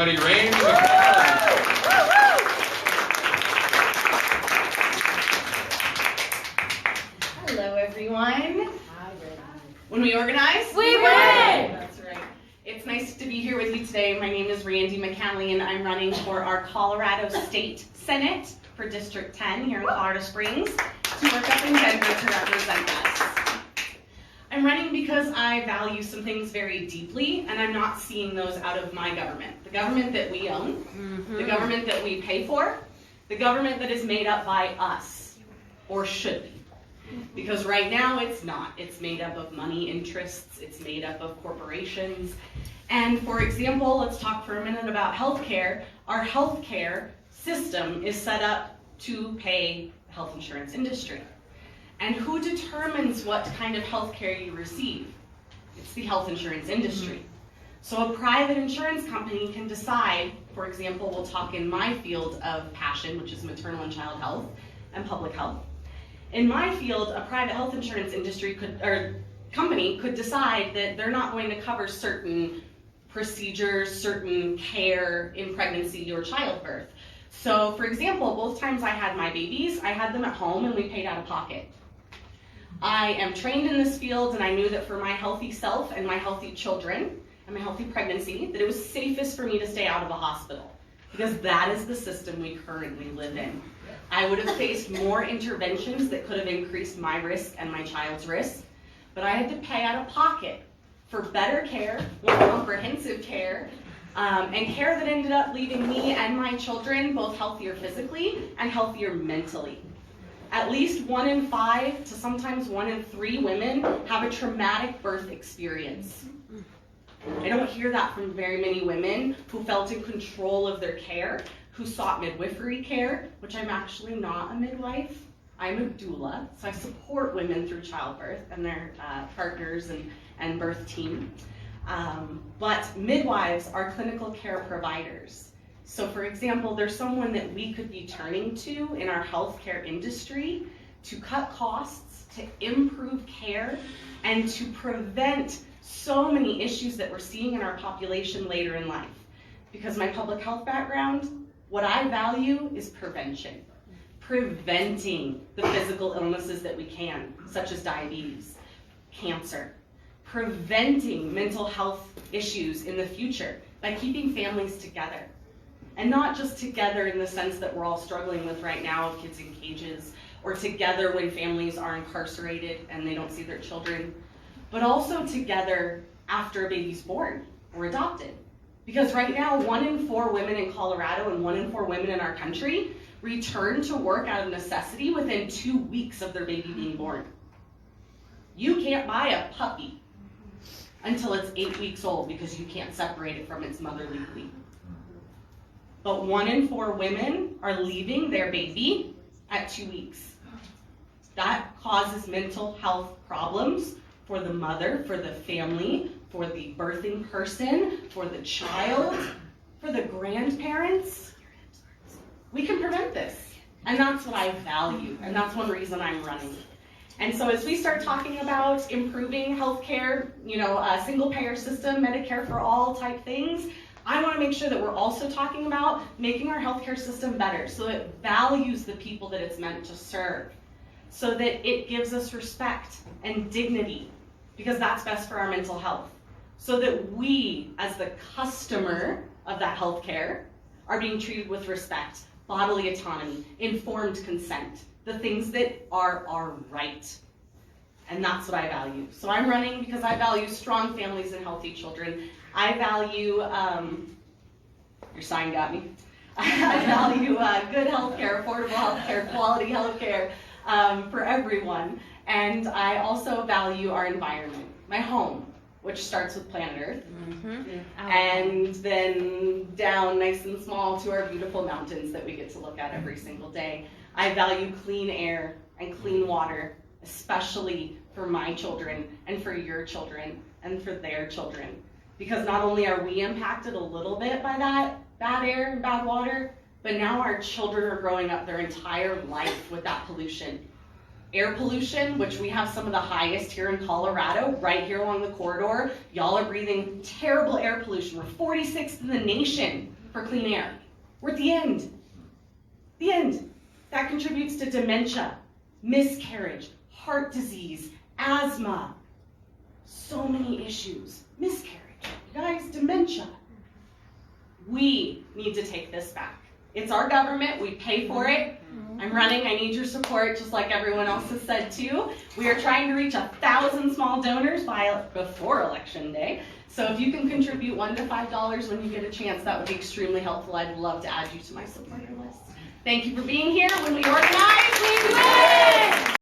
Randi McCallian. Hello, everyone. When we organize, we win! That's right. It's nice to be here with you today. My name is Randi McCallian. I'm running for our Colorado State Senate for District 10 here in Colorado Springs to work up in Denver to represent us. I'm running because I value some things very deeply, and I'm not seeing those out of my government. The government that we own, the government that we pay for, the government that is made up by us, or should be. Because right now it's not. It's made up of money interests, it's made up of corporations. And for example, let's talk for a minute about healthcare. Our healthcare system is set up to pay the health insurance industry. And who determines what kind of health care you receive? It's the health insurance industry. So a private insurance company can decide, for example, we'll talk in my field of passion, which is maternal and child health and public health. In my field, a private health insurance company could decide that they're not going to cover certain procedures, certain care in pregnancy or childbirth. So for example, both times I had my babies, I had them at home and we paid out of pocket. I am trained in this field, and I knew that for my healthy self and my healthy children and my healthy pregnancy, that it was safest for me to stay out of a hospital, because that is the system we currently live in. I would have faced more interventions that could have increased my risk and my child's risk, but I had to pay out of pocket for better care, more comprehensive care, and care that ended up leaving me and my children both healthier physically and healthier mentally. At least 1 in 5 to sometimes 1 in 3 women have a traumatic birth experience. I don't hear that from very many women who felt in control of their care, who sought midwifery care, which I'm actually not a midwife. I'm a doula, so I support women through childbirth and their partners and birth team. But midwives are clinical care providers. So for example, there's someone that we could be turning to in our healthcare industry to cut costs, to improve care, and to prevent so many issues that we're seeing in our population later in life. Because my public health background, what I value is prevention. Preventing the physical illnesses that we can, such as diabetes, cancer. Preventing mental health issues in the future by keeping families together. And not just together in the sense that we're all struggling with right now of kids in cages, or together when families are incarcerated and they don't see their children, but also together after a baby's born or adopted. Because right now, 1 in 4 women in Colorado and 1 in 4 women in our country return to work out of necessity within 2 weeks of their baby being born. You can't buy a puppy until it's 8 weeks old because you can't separate it from its mother legally. But 1 in 4 women are leaving their baby at 2 weeks. That causes mental health problems for the mother, for the family, for the birthing person, for the child, for the grandparents. We can prevent this, and that's what I value, and that's one reason I'm running. And so as we start talking about improving healthcare, a single payer system, Medicare for all type things, I want to make sure that we're also talking about making our healthcare system better so that it values the people that it's meant to serve, so that it gives us respect and dignity, because that's best for our mental health, so that we, as the customer of that healthcare, are being treated with respect, bodily autonomy, informed consent, the things that are our right. And that's what I value. So I'm running because I value strong families and healthy children. I value, your sign got me. I value good healthcare, affordable healthcare, quality healthcare for everyone. And I also value our environment, my home, which starts with planet Earth, and then down nice and small to our beautiful mountains that we get to look at every single day. I value clean air and clean water, especially for my children and for your children and for their children. Because not only are we impacted a little bit by that bad air and bad water, but now our children are growing up their entire life with that pollution. Air pollution, which we have some of the highest here in Colorado, right here along the corridor. Y'all are breathing terrible air pollution. We're 46th in the nation for clean air. We're at the end. The end. That contributes to dementia, miscarriage, heart disease, asthma. So many issues. Miscarriage. You guys, dementia. We need to take this back. It's our government. We pay for it. I'm running. I need your support, just like everyone else has said too. We are trying to reach 1,000 small donors before Election Day. So if you can contribute $1 to $5 when you get a chance, that would be extremely helpful. I'd love to add you to my supporter list. Thank you for being here. When we organize, we win!